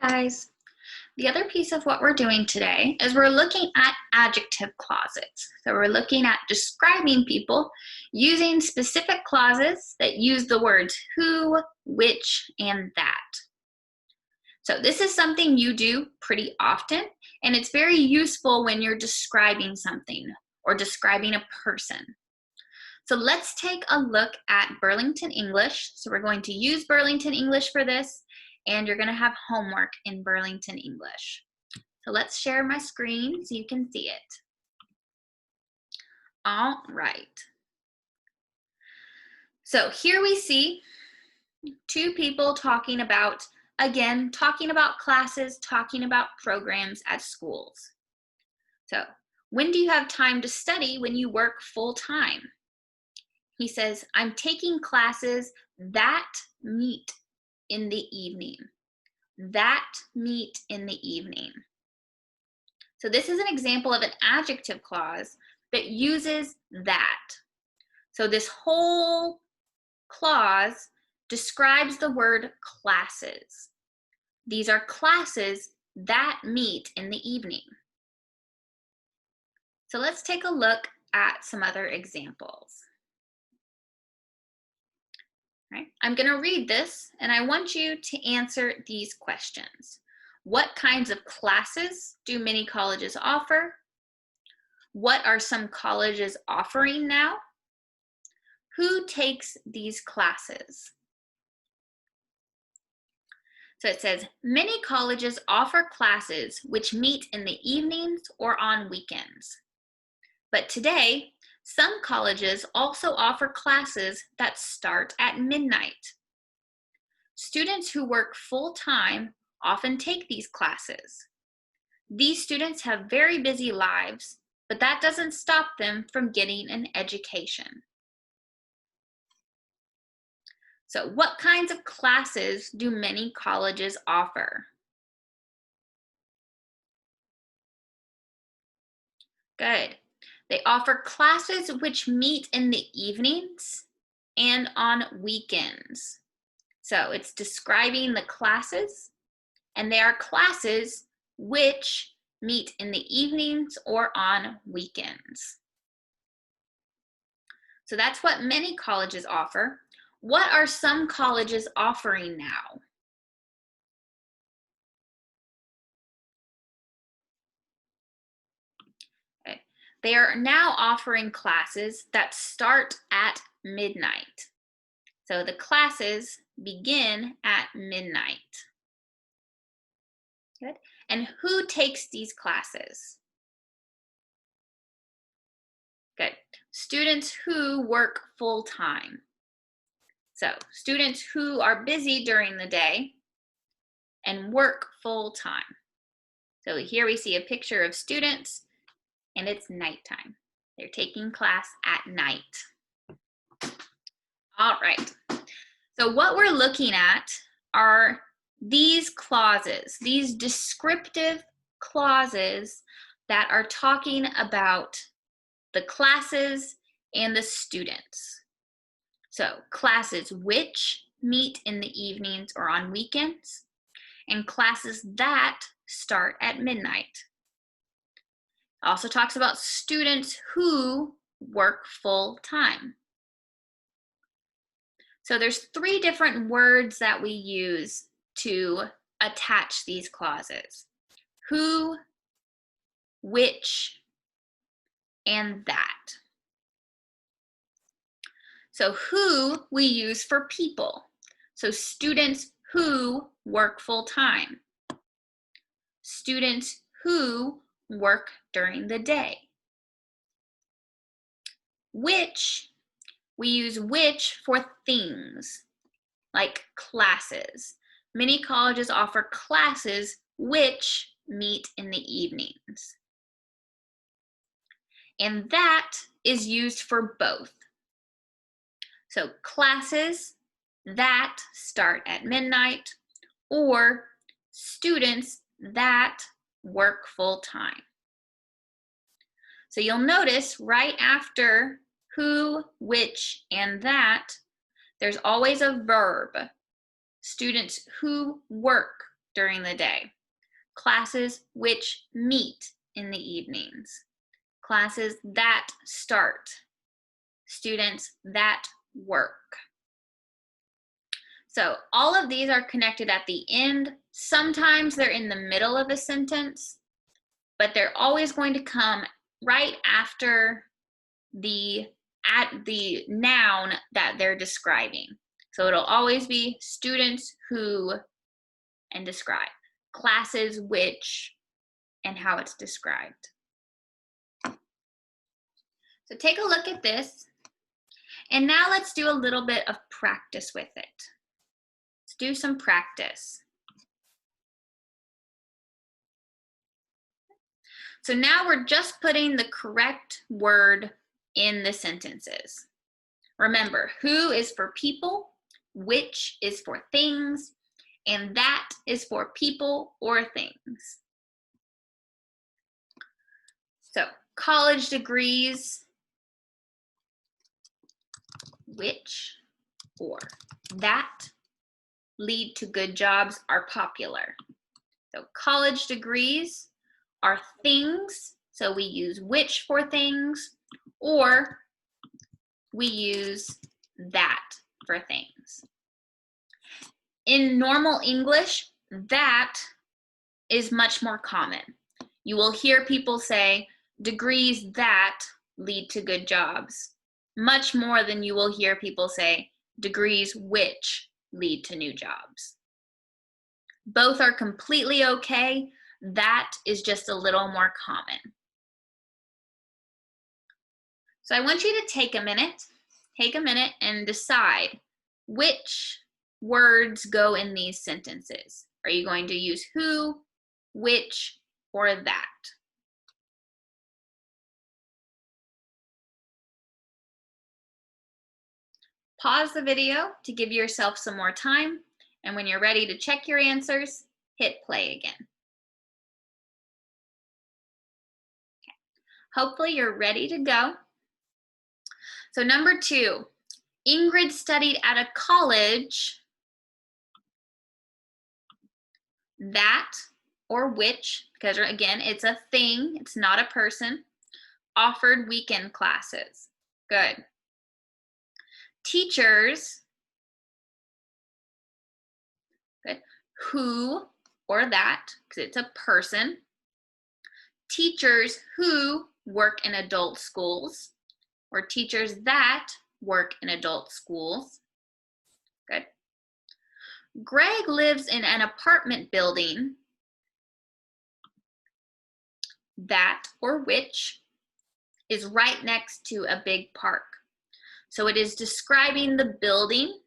Guys, the other piece of what we're doing today is we're looking at adjective clauses. So we're looking at describing people using specific clauses that use the words who, which, and that. So this is something you do pretty often, and it's very useful when you're describing something or describing a person. So let's take a look at Burlington English. So we're going to use Burlington English for this, and you're going to have homework in Burlington English. So let's share my screen so you can see it. All right. So here we see two people talking about, again, talking about classes, talking about programs at schools. So when do you have time to study when you work full-time? He says, I'm taking classes that meet in the evening. That meet in the evening. So this is an example of an adjective clause that uses that. So this whole clause describes the word classes. These are classes that meet in the evening. So let's take a look at some other examples. Right. I'm going to read this, and I want you to answer these questions. What kinds of classes do many colleges offer? What are some colleges offering now? Who takes these classes? So it says, many colleges offer classes which meet in the evenings or on weekends. But today, some colleges also offer classes that start at midnight. Students who work full-time often take these classes. These students have very busy lives, but that doesn't stop them from getting an education. So what kinds of classes do many colleges offer? Good. They offer classes which meet in the evenings and on weekends. So it's describing the classes, and they are classes which meet in the evenings or on weekends. So that's what many colleges offer. What are some colleges offering now? Okay. They are now offering classes that start at midnight. So the classes begin at midnight. Good. And who takes these classes? Good. Students who work full-time. So students who are busy during the day and work full-time. So here we see a picture of students, and it's nighttime. They're taking class at night. All right. So what we're looking at are these clauses, these descriptive clauses that are talking about the classes and the students. So classes which meet in the evenings or on weekends, and classes that start at midnight. It also talks about students who work full-time. So there's three different words that we use to attach these clauses: who, which, and that. So who we use for people. So students who work full-time. Students who work during the day. Which, we use which for things, like classes. Many colleges offer classes which meet in the evenings. And that is used for both. So classes that start at midnight, or students that work full-time. So you'll notice right after who, which, and that, there's always a verb. Students who work during the day. Classes which meet in the evenings. Classes that start. Students that work. So all of these are connected at the end. Sometimes they're in the middle of a sentence, but they're always going to come right after the noun that they're describing. So it'll always be students who and describe, classes which, and how it's described. So take a look at this, and now let's do a little bit of practice with it. Let's do some practice. So now we're just putting the correct word in the sentences. Remember, who is for people, which is for things, and that is for people or things. So, college degrees, which or that lead to good jobs are popular. So, college degrees are things, so we use which for things, or we use that for things. In normal English, that is much more common. You will hear people say degrees that lead to good jobs, much more than you will hear people say degrees which lead to new jobs. Both are completely okay. That is just a little more common. So I want you to take a minute and decide which words go in these sentences. Are you going to use who, which, or that? Pause the video to give yourself some more time, and when you're ready to check your answers, hit play again. Okay. Hopefully you're ready to go. So number 2, Ingrid studied at a college that or which, because again, it's a thing, it's not a person, offered weekend classes. Good. Teachers, good, who or that, because it's a person. Teachers who work in adult schools, or teachers that work in adult schools. Good. Greg lives in an apartment building that or which is right next to a big park. So it is describing the building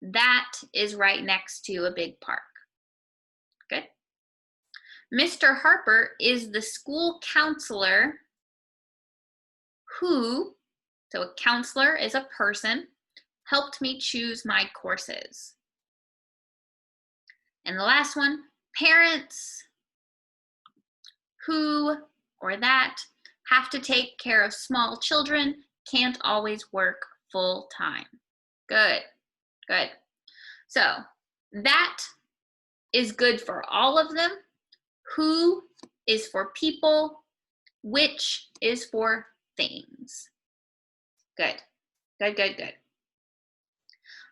that is right next to a big park. Good. Mr. Harper is the school counselor who, so a counselor is a person, helped me choose my courses. And the last one, parents who or that have to take care of small children, can't always work full time. Good, good. So that is good for all of them. Who is for people, which is for things. Good, good, good, good.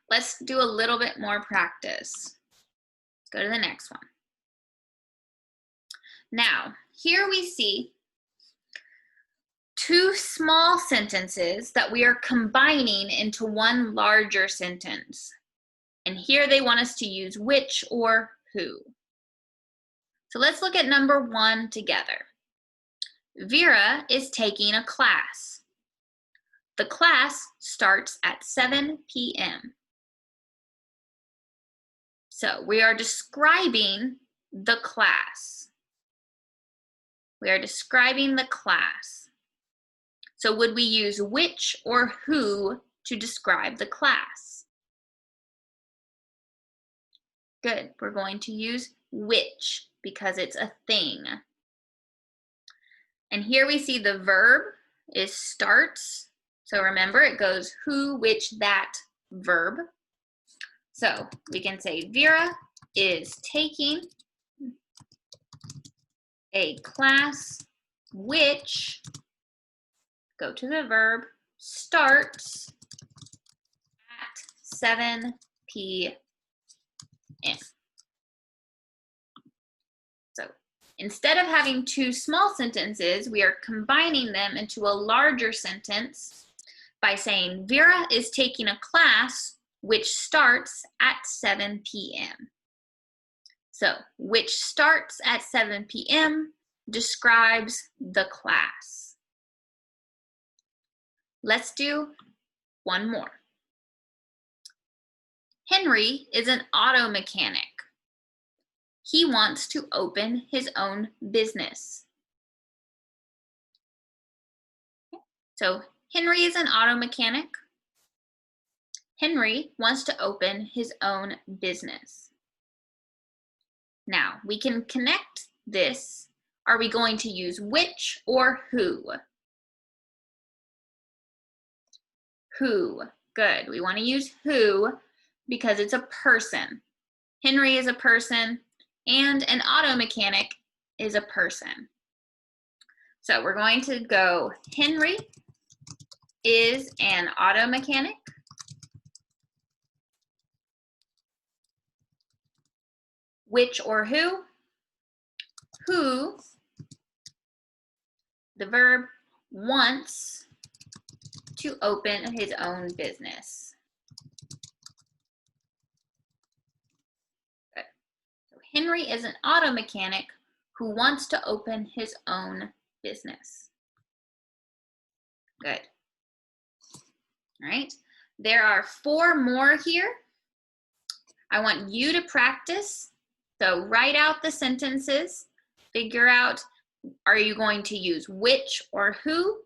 Let's do a little bit more practice. Let's go to the next one. Now, here we see 2 small sentences that we are combining into one larger sentence. And here they want us to use which or who. So let's look at number 1 together. Vera is taking a class. The class starts at 7 p.m. So we are describing the class. We are describing the class. So would we use which or who to describe the class? Good. We're going to use which because it's a thing. And here we see the verb is starts. So remember, it goes who, which, that, verb. So we can say Vera is taking a class which, go to the verb, starts at 7 p.m. So instead of having two small sentences, we are combining them into a larger sentence by saying Vera is taking a class which starts at 7 p.m. So which starts at 7 p.m. describes the class. Let's do one more. Henry is an auto mechanic. He wants to open his own business. So Henry is an auto mechanic. Henry wants to open his own business. Now, we can connect this. Are we going to use which or who? Who. Good. We want to use who because it's a person. Henry is a person, and an auto mechanic is a person. So we're going to go Henry is an auto mechanic. Which or who? Who, the verb, wants to open his own business. Good. So Henry is an auto mechanic who wants to open his own business. Good. All right. There are 4 more here. I want you to practice. So write out the sentences. Figure out, are you going to use which or who?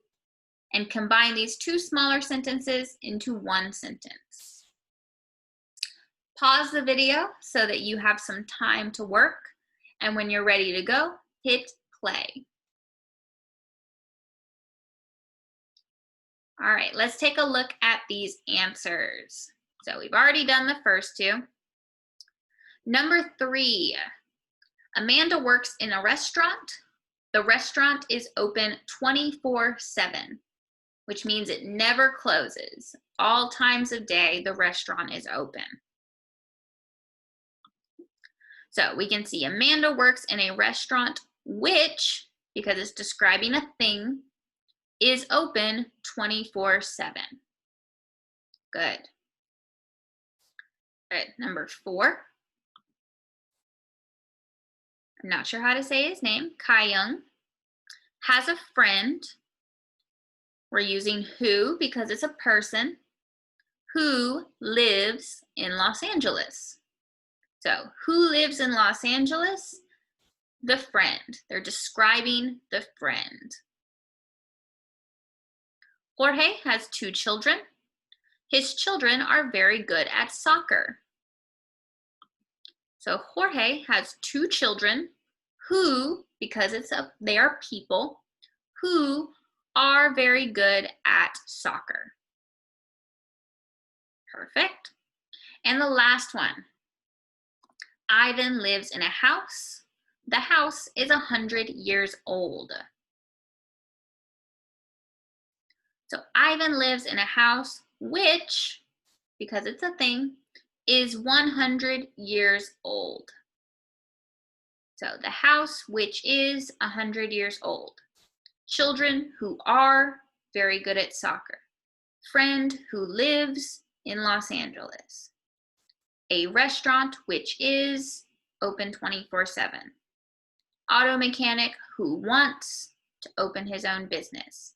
And combine these 2 smaller sentences into one sentence. Pause the video so that you have some time to work. And when you're ready to go, hit play. All right, let's take a look at these answers. So we've already done the first 2. Number 3, Amanda works in a restaurant. The restaurant is open 24/7, which means it never closes. All times of day, the restaurant is open. So we can see Amanda works in a restaurant which, because it's describing a thing, is open 24/7. Good. All right, number 4. I'm not sure how to say his name. Kai-young has a friend. We're using who because it's a person who lives in Los Angeles. So who lives in Los Angeles? The friend. They're describing the friend. Jorge has 2 children. His children are very good at soccer. So Jorge has 2 children who, because they are people, who are very good at soccer. Perfect. And the last one. Ivan lives in a house. The house is 100 years old. So Ivan lives in a house which, because it's a thing, is 100 years old. So the house which is 100 years old. Children who are very good at soccer. Friend who lives in Los Angeles. A restaurant which is open 24/7. Auto mechanic who wants to open his own business.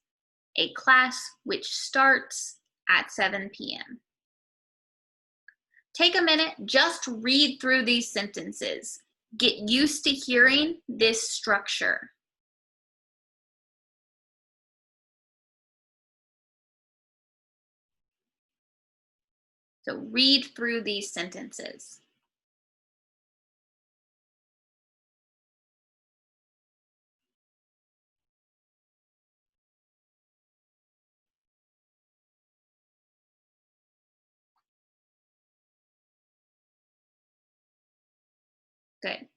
A class which starts at 7 p.m. Take a minute, just read through these sentences. Get used to hearing this structure. So read through these sentences. Good.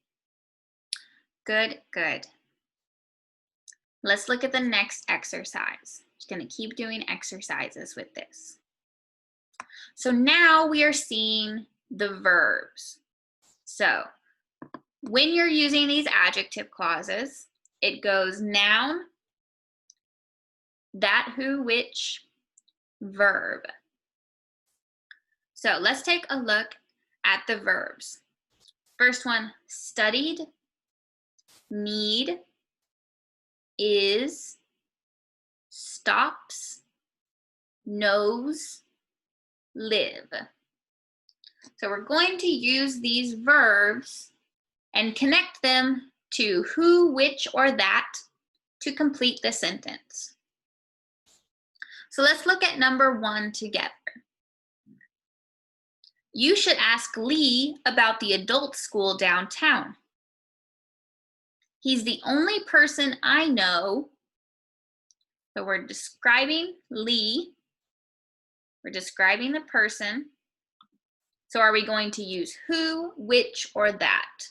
Good, good. Let's look at the next exercise. Just going to keep doing exercises with this. So now we are seeing the verbs. So when you're using these adjective clauses, it goes noun, that, who, which, verb. So let's take a look at the verbs. First one, studied, need, is, stops, knows, live. So we're going to use these verbs and connect them to who, which, or that to complete the sentence. So let's look at number 1 together. You should ask Lee about the adult school downtown. He's the only person I know. So we're describing Lee. We're describing the person. So are we going to use who, which, or that?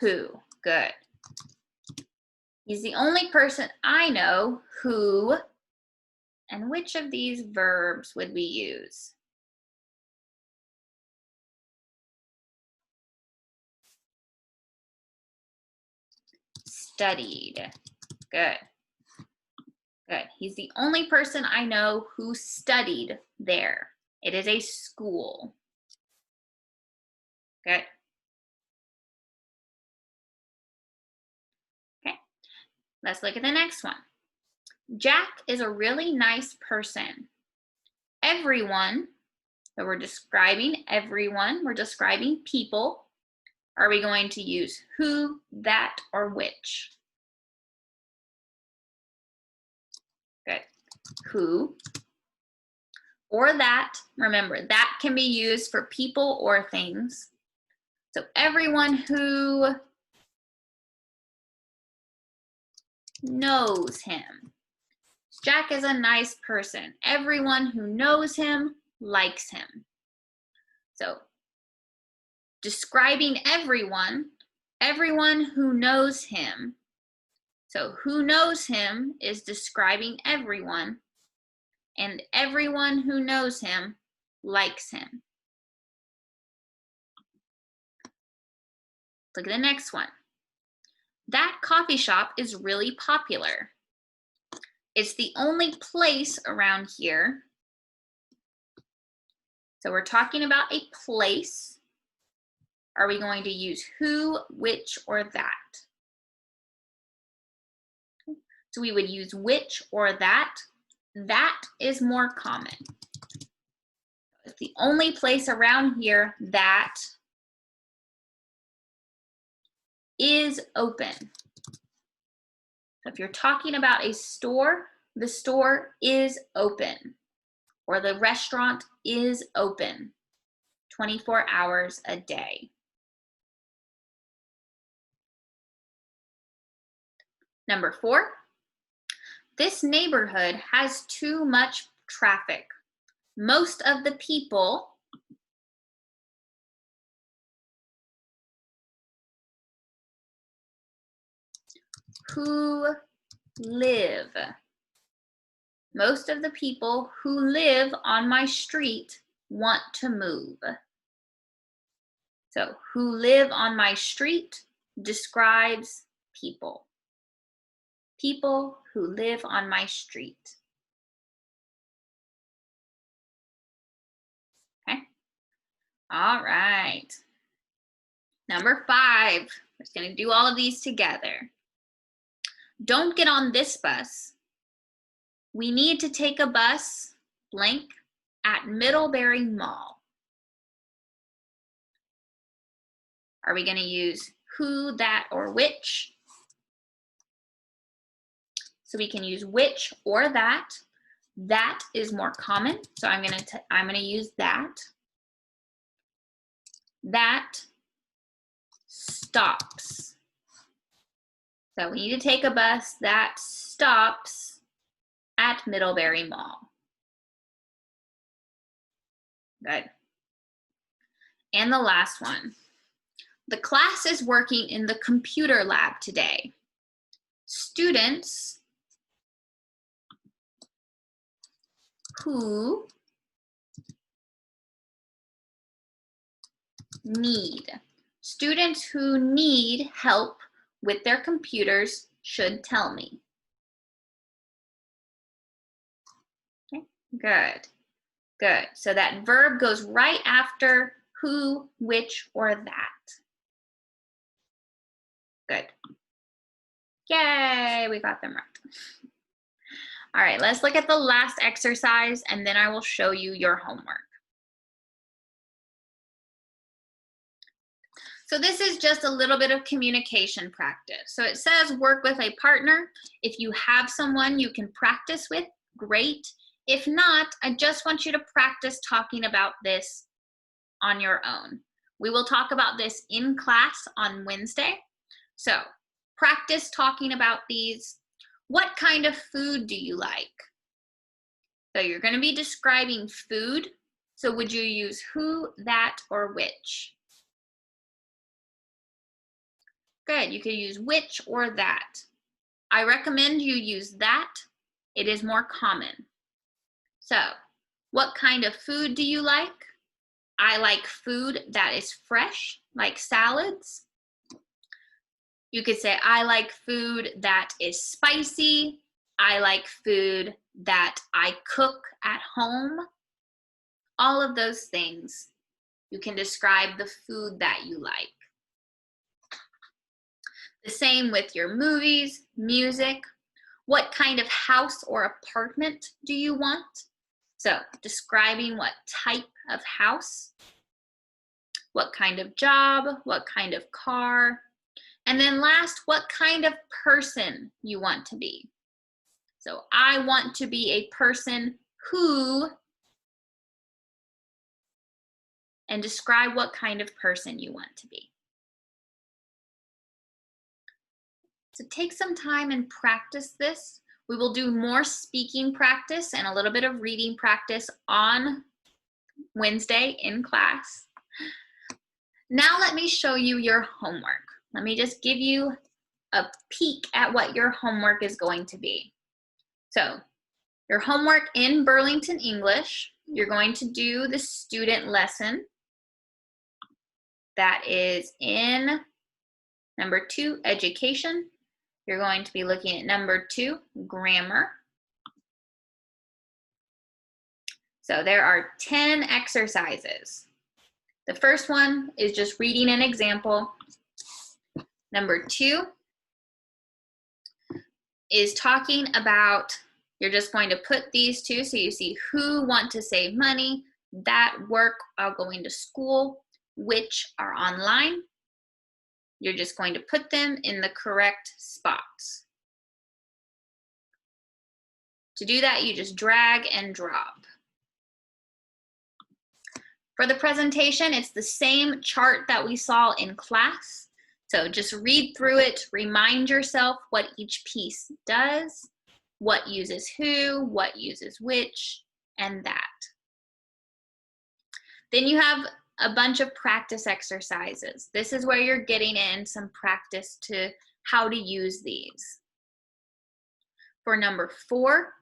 Who. Good. He's the only person I know who, and which of these verbs would we use? Studied. Good. Good. He's the only person I know who studied there. It is a school. Good. Okay. Let's look at the next one. Jack is a really nice person. Everyone, so we're describing everyone, we're describing people. Are we going to use who, that, or which? Good. Who or that. Remember, that can be used for people or things. So everyone who knows him. Jack is a nice person. Everyone who knows him likes him. So describing everyone, everyone who knows him. So who knows him is describing everyone, and everyone who knows him likes him. Look at the next one. That coffee shop is really popular. It's the only place around here. So we're talking about a place. Are we going to use who, which, or that? So we would use which or that. That is more common. It's the only place around here that is open. So if you're talking about a store, the store is open, or the restaurant is open 24 hours a day. Number 4, this neighborhood has too much traffic. Most of the people who live, most of the people who live on my street want to move. So who live on my street describes people. People who live on my street. Okay. All right. Number 5. We're just going to do all of these together. Don't get on this bus. We need to take a bus, blank, at Middlebury Mall. Are we going to use who, that, or which? So we can use which or that. That is more common, so I'm going to use that. That stops. So we need to take a bus that stops at Middlebury Mall. Good. And the last one. The class is working in the computer lab today. students who need. Students who need help with their computers should tell me. Okay, good, good. So that verb goes right after who, which, or that. Good. Yay, we got them right. All right, let's look at the last exercise and then I will show you your homework. So this is just a little bit of communication practice. So it says work with a partner. If you have someone you can practice with, great. If not, I just want you to practice talking about this on your own. We will talk about this in class on Wednesday. So practice talking about these. What kind of food do you like? So you're going to be describing food. So would you use who, that, or which? Good, you could use which or that. I recommend you use that. It is more common. So, what kind of food do you like? I like food that is fresh, like salads. You could say, I like food that is spicy. I like food that I cook at home. All of those things, you can describe the food that you like. The same with your movies, music. What kind of house or apartment do you want? So describing what type of house, what kind of job, what kind of car, and then last, what kind of person you want to be. So I want to be a person who, and describe what kind of person you want to be. So take some time and practice this. We will do more speaking practice and a little bit of reading practice on Wednesday in class. Now let me show you your homework. Let me just give you a peek at what your homework is going to be. So your homework in Burlington English, you're going to do the student lesson. That is in number 2, education. You're going to be looking at number 2, grammar. So there are 10 exercises. The first one is just reading an example. Number 2 is talking about, you're just going to put these two, so you see who want to save money, that work while going to school, which are online. You're just going to put them in the correct spots. To do that, you just drag and drop. For the presentation, it's the same chart that we saw in class. So just read through it, remind yourself what each piece does, what uses who, what uses which, and that. Then you have a bunch of practice exercises. This is where you're getting in some practice to how to use these. For number 4,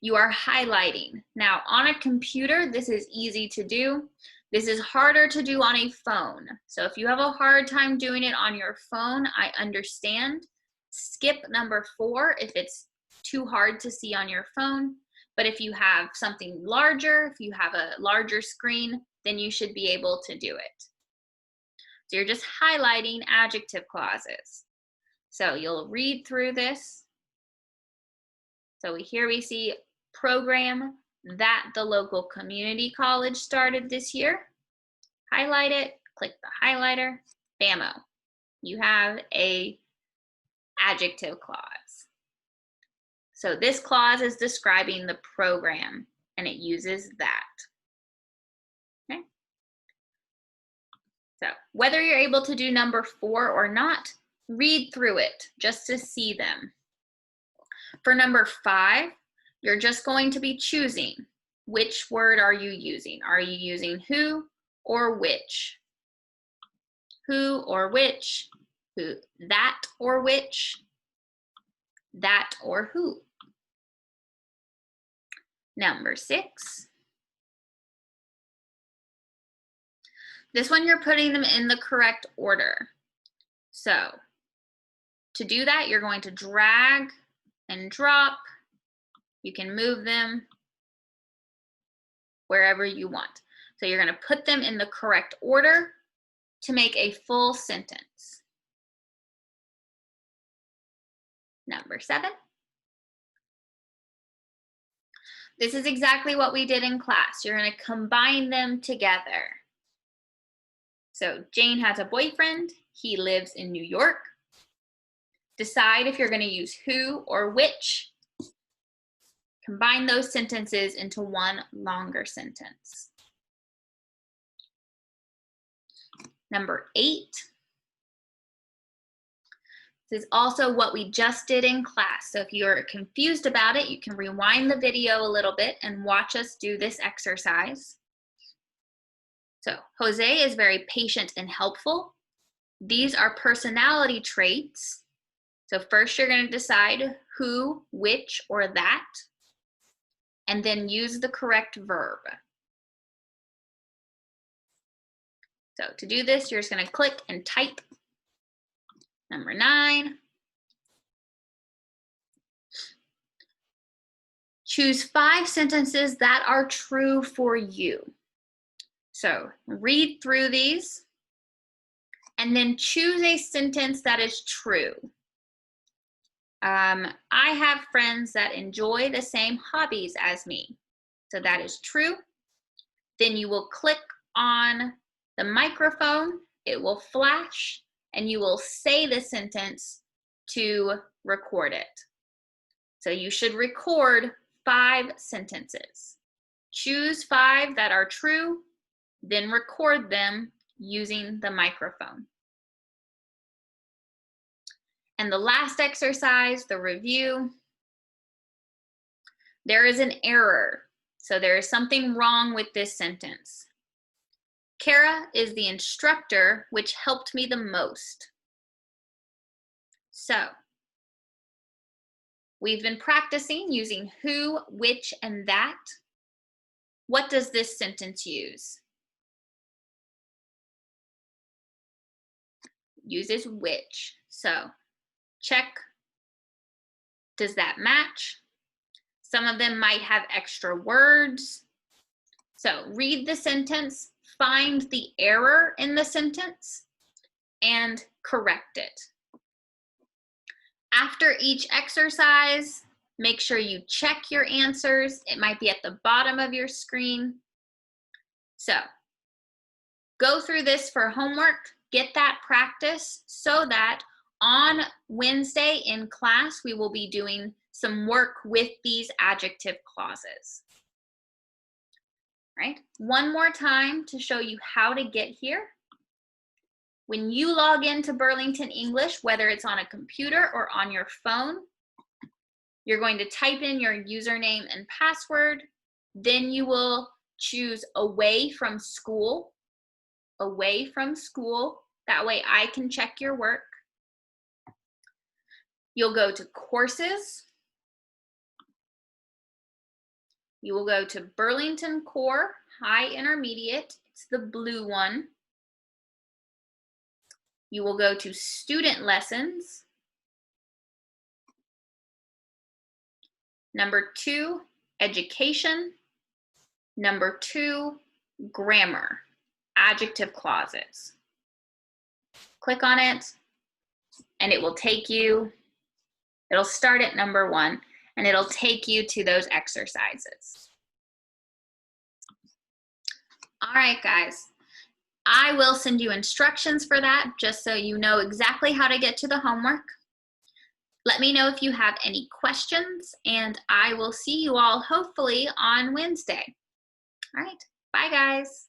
you are highlighting. Now on a computer, this is easy to do. This is harder to do on a phone. So if you have a hard time doing it on your phone, I understand. Skip number 4 if it's too hard to see on your phone. But if you have something larger, if you have a larger screen, then you should be able to do it. So you're just highlighting adjective clauses. So you'll read through this. So here we see program that the local community college started this year. Highlight it, click the highlighter, bammo. You have a adjective clause. So this clause is describing the program and it uses that. Okay. So whether you're able to do number 4 or not, read through it just to see them. For number 5, you're just going to be choosing which word are you using. Are you using who or which? Who or which? Who, that or which? that or who. Number 6. This one you're putting them in the correct order. So to do that, you're going to drag and drop. You can move them wherever you want. So you're going to put them in the correct order to make a full sentence. Number 7. This is exactly what we did in class. You're going to combine them together. So Jane has a boyfriend. He lives in New York. Decide if you're going to use who or which. Combine those sentences into one longer sentence. Number 8. This is also what we just did in class. So if you're confused about it, you can rewind the video a little bit and watch us do this exercise. So Jose is very patient and helpful. These are personality traits. So first you're going to decide who, which, or that, and then use the correct verb. So to do this, you're just going to click and type. Number 9. Choose 5 sentences that are true for you. So read through these and then choose a sentence that is true. I have friends that enjoy the same hobbies as me. So that is true. Then you will click on the microphone, it will flash, and you will say the sentence to record it. So you should record 5 sentences. Choose 5 that are true, then record them using the microphone. And the last exercise, the review, there is an error. So there is something wrong with this sentence. Kara is the instructor which helped me the most. So we've been practicing using who, which, and that. What does this sentence use? Uses which. So check, does that match? Some of them might have extra words. So read the sentence, find the error in the sentence, and correct it. After each exercise, make sure you check your answers. It might be at the bottom of your screen. So go through this for homework, get that practice so that on Wednesday in class, we will be doing some work with these adjective clauses. All right, one more time to show you how to get here. When you log into Burlington English, whether it's on a computer or on your phone, you're going to type in your username and password. Then you will choose away from school. Away from school. That way I can check your work. You'll go to courses. You will go to Burlington Core, High Intermediate. It's the blue one. You will go to student lessons. Number 2, education. Number 2, grammar, adjective clauses. Click on it and it will take you, it'll start at number 1 and it'll take you to those exercises. All right, guys. I will send you instructions for that just so you know exactly how to get to the homework. Let me know if you have any questions, and I will see you all hopefully on Wednesday. All right, bye guys.